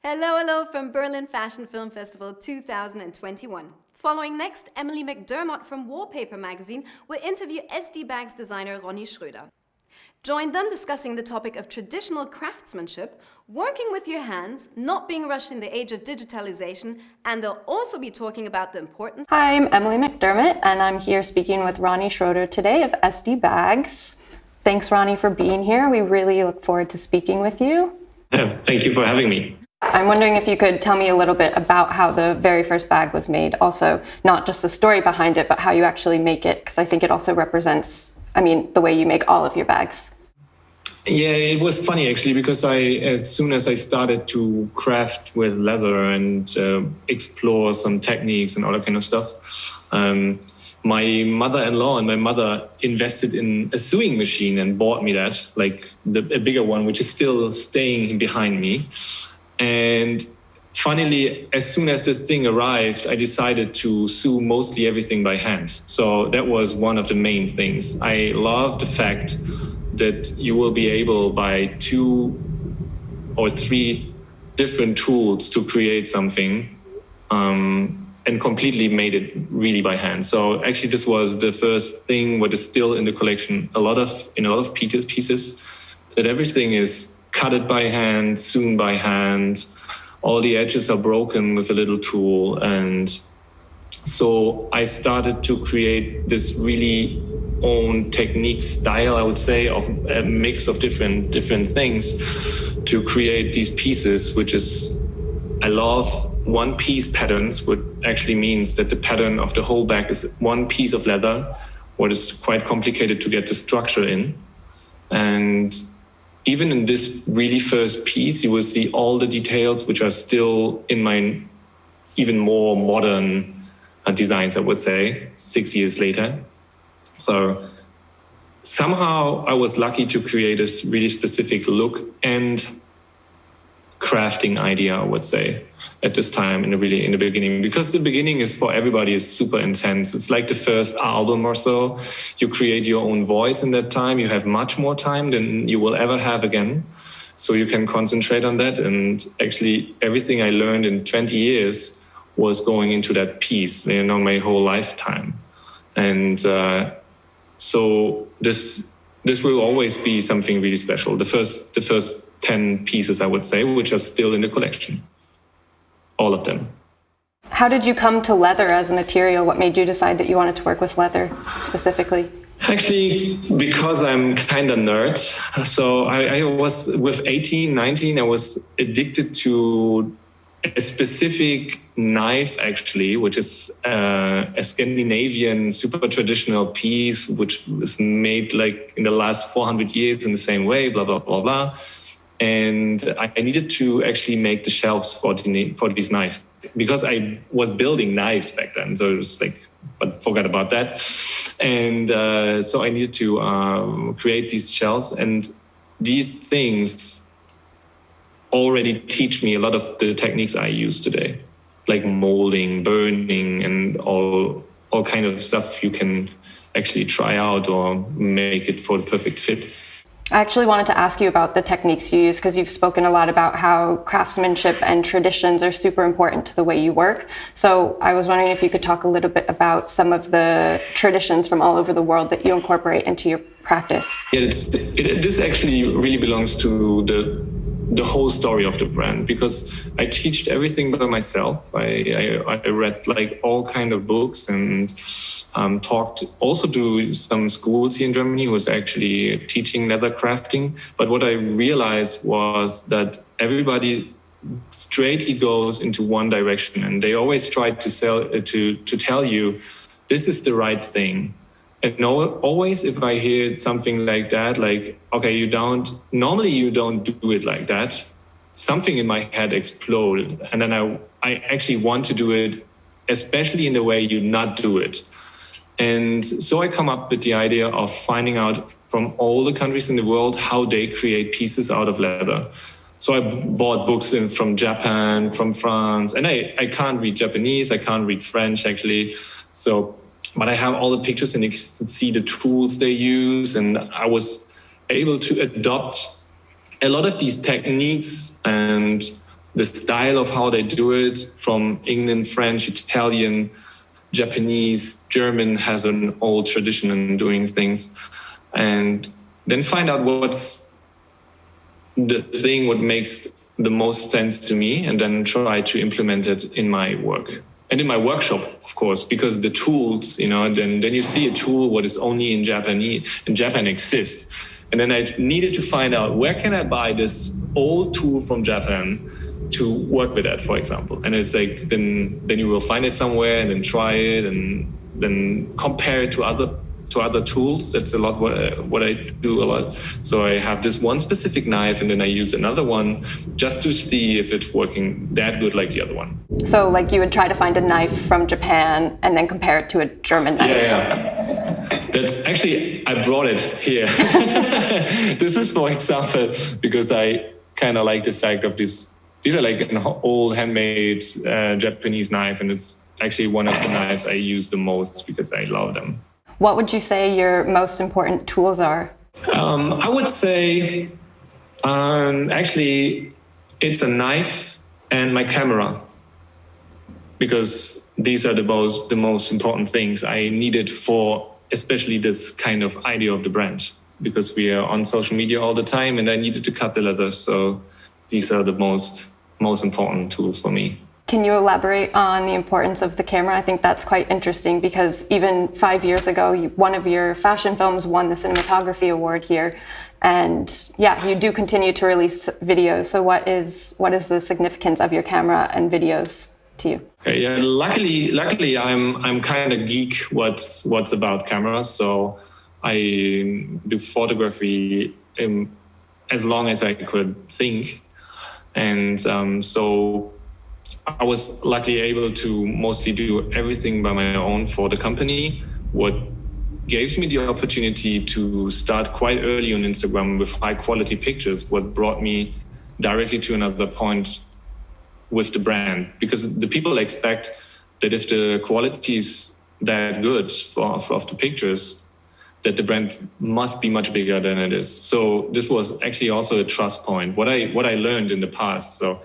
Hello, hello from Berlin Fashion Film Festival 2021. Following next, Emily McDermott from Wallpaper magazine will interview SD Bags designer Ronny Schröder. Join them discussing the topic of traditional craftsmanship, working with your hands, not being rushed in the age of digitalization, and they'll also be talking about the importance. Hi, I'm Emily McDermott, and I'm here speaking with Ronny Schröder today of SD Bags. Thanks, Ronny, for being here. We really look forward to speaking with you. Yeah, thank you for having me. I'm wondering if you could tell me a little bit about how the very first bag was made. Also, not just the story behind it, but how you actually make it, because I think it also represents, the way you make all of your bags. Yeah, it was funny actually, because as soon as I started to craft with leather and explore some techniques and all that kind of stuff, my mother-in-law and my mother invested in a sewing machine and bought me that, like a bigger one, which is still staying behind me. And funnily, as soon as the thing arrived, I decided to sew mostly everything by hand. So that was one of the main things. I love the fact that you will be able by 2 or 3 different tools to create something and completely made it really by hand. So actually this was the first thing what is still in the collection, in a lot of pieces, that everything is cut by hand, sewn by hand. All the edges are broken with a little tool. And so I started to create this really own technique style, I would say, of a mix of different things to create these pieces, which is, I love one piece patterns, which actually means that the pattern of the whole bag is one piece of leather, what is quite complicated to get the structure in. And even in this really first piece, you will see all the details which are still in my even more modern designs, I would say, 6 years later. So somehow I was lucky to create this really specific look and crafting idea, I would say, at this time in the beginning, because the beginning is for everybody is super intense. It's like the first album or so. You create your own voice in that time. You have much more time than you will ever have again. So you can concentrate on that. And actually everything I learned in 20 years was going into that piece, my whole lifetime. And so this will always be something really special. The first 10 pieces, I would say, which are still in the collection. All of them. How did you come to leather as a material? What made you decide that you wanted to work with leather specifically? Actually, because I'm kind of nerd. So I was, with 18, 19, I was addicted to a specific knife, actually, which is a Scandinavian super traditional piece, which was made like in the last 400 years in the same way, blah, blah, blah, blah. And I needed to actually make the shelves for these knives, because I was building knives back then. So it was like, but forgot about that. And so I needed to create these shelves. And these things already teach me a lot of the techniques I use today, like molding, burning, and all kind of stuff you can actually try out or make it for the perfect fit. I actually wanted to ask you about the techniques you use, because you've spoken a lot about how craftsmanship and traditions are super important to the way you work. So I was wondering if you could talk a little bit about some of the traditions from all over the world that you incorporate into your practice. Yeah, this actually really belongs to the whole story of the brand, because I teach everything by myself. I read like all kind of books and talked also to some schools here in Germany who was actually teaching leather crafting. But what I realized was that everybody straightly goes into one direction, and they always try to tell you this is the right thing. And always if I hear something like that, like, okay, normally you don't do it like that, something in my head exploded. And then I actually want to do it, especially in the way you not do it. And so I come up with the idea of finding out from all the countries in the world how they create pieces out of leather. So I bought books from Japan, from France, and I can't read Japanese, I can't read French actually. But I have all the pictures and you can see the tools they use. And I was able to adopt a lot of these techniques and the style of how they do it, from England, French, Italian, Japanese, German has an old tradition in doing things, and then find out what's the thing what makes the most sense to me, and then try to implement it in my work and in my workshop, of course, because the tools, then you see a tool what is only in Japan exists, and then I needed to find out where can I buy this old tool from Japan to work with that, for example. And it's like, then you will find it somewhere and then try it and then compare it to other tools. That's a lot what I do a lot. So I have this one specific knife and then I use another one just to see if it's working that good like the other one. So like you would try to find a knife from Japan and then compare it to a German knife. Yeah. That's actually, I brought it here. This is, for example, because I kind of like the fact of this. These are like an old handmade Japanese knife, and it's actually one of the knives I use the most because I love them. What would you say your most important tools are? I would say actually it's a knife and my camera, because these are the most important things I needed for especially this kind of idea of the brand, because we are on social media all the time and I needed to cut the leather. So these are the most important tools for me. Can you elaborate on the importance of the camera? I think that's quite interesting because even 5 years ago, one of your fashion films won the cinematography award here. And yeah, you do continue to release videos. So what is the significance of your camera and videos to you? Okay, yeah, luckily I'm kind of geek what's about cameras. So I do photography as long as I could think. And so I was luckily able to mostly do everything by my own for the company, what gave me the opportunity to start quite early on Instagram with high quality pictures, what brought me directly to another point with the brand. Because the people expect that if the quality is that good of the pictures, that the brand must be much bigger than it is. So this was actually also a trust point, what I learned in the past. So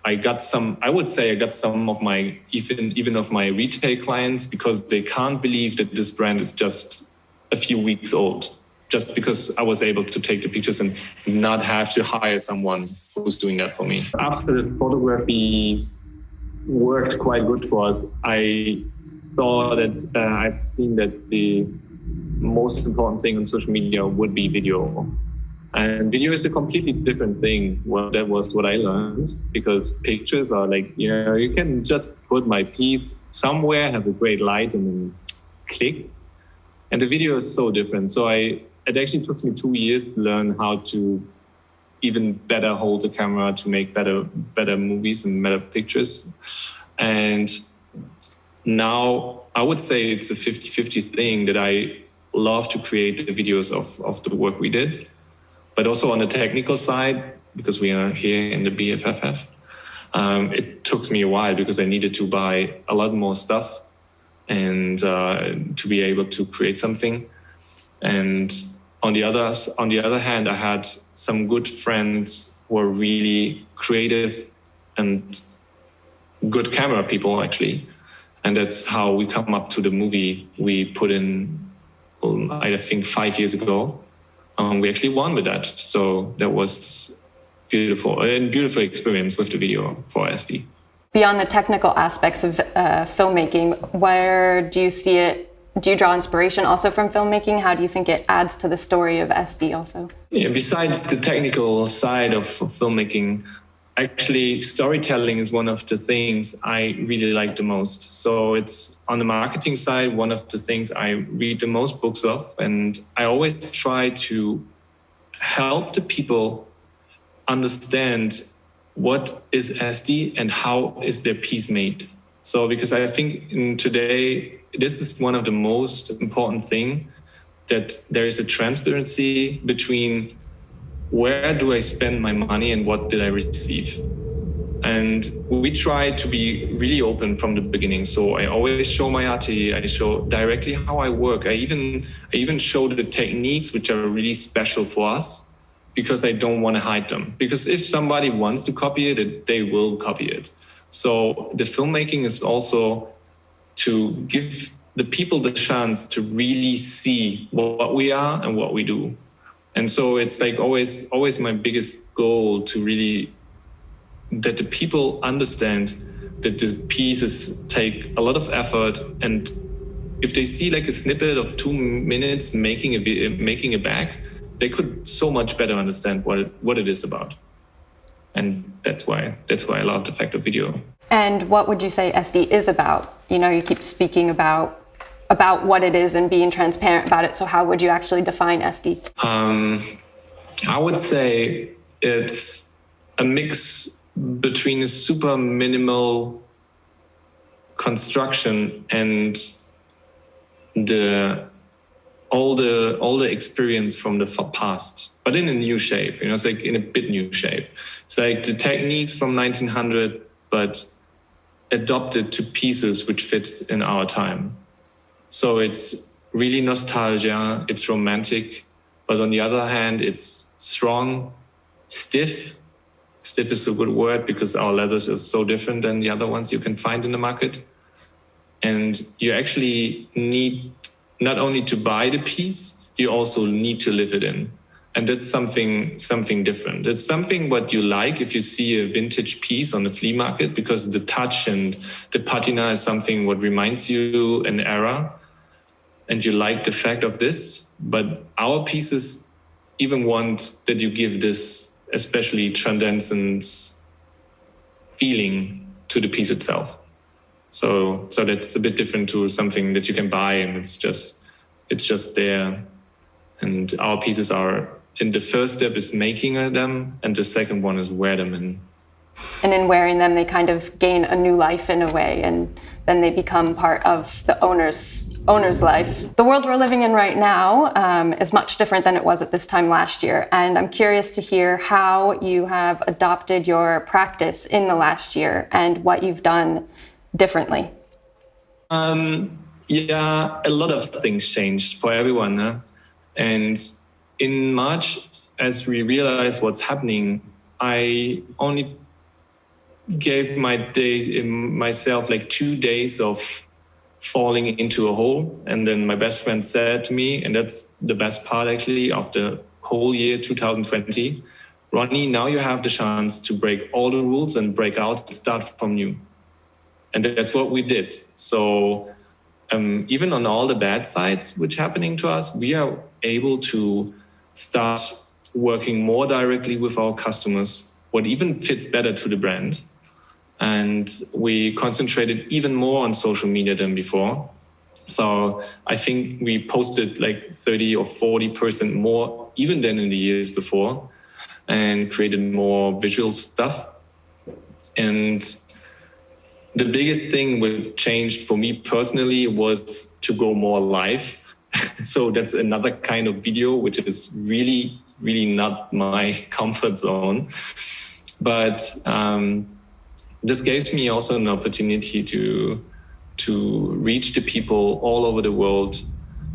I got some of my, even of my retail clients, because they can't believe that this brand is just a few weeks old, just because I was able to take the pictures and not have to hire someone who's doing that for me. After the photography worked quite good for us, I saw that I've seen that the most important thing on social media would be video. And video is a completely different thing. Well, that was what I learned, because pictures are like, you can just put my piece somewhere, have a great light and then click. And the video is so different. So it actually took me 2 years to learn how to even better hold the camera to make better movies and better pictures. And now I would say it's a 50-50 thing that I love to create the videos of the work we did, but also on the technical side, because we are here in the BFFF, it took me a while because I needed to buy a lot more stuff and to be able to create something. And on the other hand, I had some good friends who were really creative and good camera people, actually. And that's how we come up to the movie we put in, I think 5 years ago. We actually won with that. So that was beautiful experience with the video for SD. Beyond the technical aspects of filmmaking, where do you see it? Do you draw inspiration also from filmmaking? How do you think it adds to the story of SD also? Yeah, besides the technical side of filmmaking, actually storytelling is one of the things I really like the most. So it's on the marketing side, one of the things I read the most books of. And I always try to help the people understand what is SD and how is their piece made. So because I think today, this is one of the most important things, that there is a transparency between where do I spend my money and what did I receive. And we try to be really open from the beginning. So I always show my atelier, I show directly how I work. I even show the techniques which are really special for us, because I don't want to hide them. Because if somebody wants to copy it, they will copy it. So the filmmaking is also to give the people the chance to really see what we are and what we do. And so it's like always my biggest goal to really, that the people understand that the pieces take a lot of effort, and if they see like a snippet of 2 minutes making a bag, they could so much better understand what it is about. And that's why I love the fact of video. And what would you say SD is about? You know, you keep speaking about what it is and being transparent about it. So how would you actually define SD? I would say it's a mix between a super minimal construction and all the experience from the past, but in a new shape. You know, it's like in a bit new shape. It's like the techniques from 1900, but adopted to pieces which fits in our time. So it's really nostalgia, it's romantic, but on the other hand, it's strong, stiff. Stiff is a good word because our leathers are so different than the other ones you can find in the market. And you actually need not only to buy the piece, you also need to live it in. And that's something different. It's something what you like if you see a vintage piece on the flea market, because the touch and the patina is something what reminds you an era, and you like the fact of this. But our pieces even want that you give this especially transcendence feeling to the piece itself. So that's a bit different to something that you can buy and it's just there. And our pieces are, in the first step is making them, and the second one is wear them in. And in wearing them, they kind of gain a new life in a way, and then they become part of the owner's life. The world we're living in right now is much different than it was at this time last year. And I'm curious to hear how you have adopted your practice in the last year and what you've done differently. Yeah, a lot of things changed for everyone. Huh? And in March, as we realized what's happening, I only gave myself like 2 days of falling into a hole. And then my best friend said to me, and that's the best part actually of the whole year 2020, Ronny, now you have the chance to break all the rules and break out and start from new. And that's what we did. So even on all the bad sides which happening to us, we are able to start working more directly with our customers, what even fits better to the brand. And we concentrated even more on social media than before. So I think we posted like 30 or 40% more even than in the years before, and created more visual stuff. And the biggest thing which changed for me personally was to go more live. So that's another kind of video, which is really, really not my comfort zone. But this gives me also an opportunity to reach the people all over the world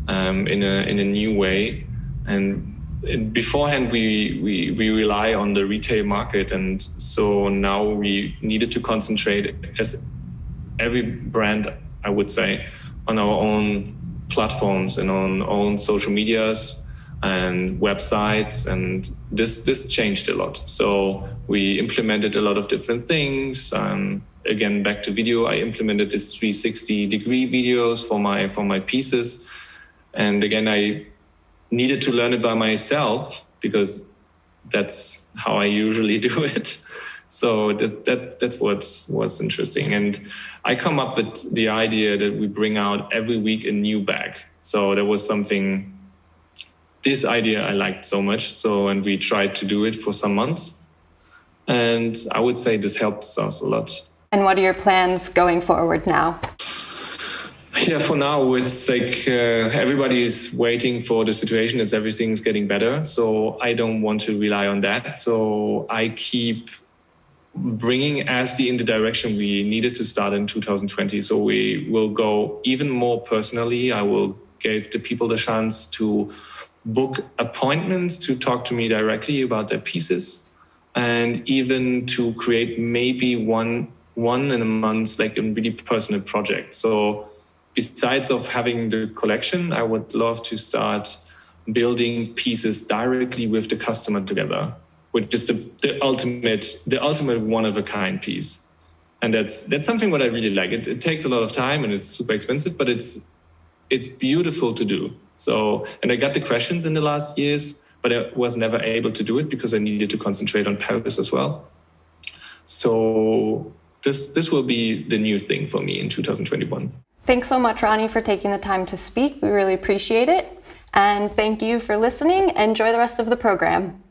in a new way. And beforehand, we rely on the retail market, and so now we needed to concentrate, as every brand, I would say, on our own platforms and on own social medias and websites, and this changed a lot. So we implemented a lot of different things. Again, back to video, I implemented this 360-degree videos for my pieces, and again, I needed to learn it by myself because that's how I usually do it. So that's what's interesting. And I come up with the idea that we bring out every week a new bag. So there was this idea I liked so much. And we tried to do it for some months. And I would say this helped us a lot. And what are your plans going forward now? Yeah, for now, it's like everybody is waiting for the situation as everything's getting better. So I don't want to rely on that. So I keep bringing SD in the direction we needed to start in 2020. So we will go even more personally. I will give the people the chance to book appointments to talk to me directly about their pieces, and even to create maybe one in a month, like a really personal project. So besides of having the collection, I would love to start building pieces directly with the customer together, which is the ultimate one-of-a-kind piece. And that's something what I really like. It takes a lot of time and it's super expensive, but it's beautiful to do. So, and I got the questions in the last years, but I was never able to do it because I needed to concentrate on Paris as well. So this will be the new thing for me in 2021. Thanks so much, Ronny, for taking the time to speak. We really appreciate it. And thank you for listening. Enjoy the rest of the program.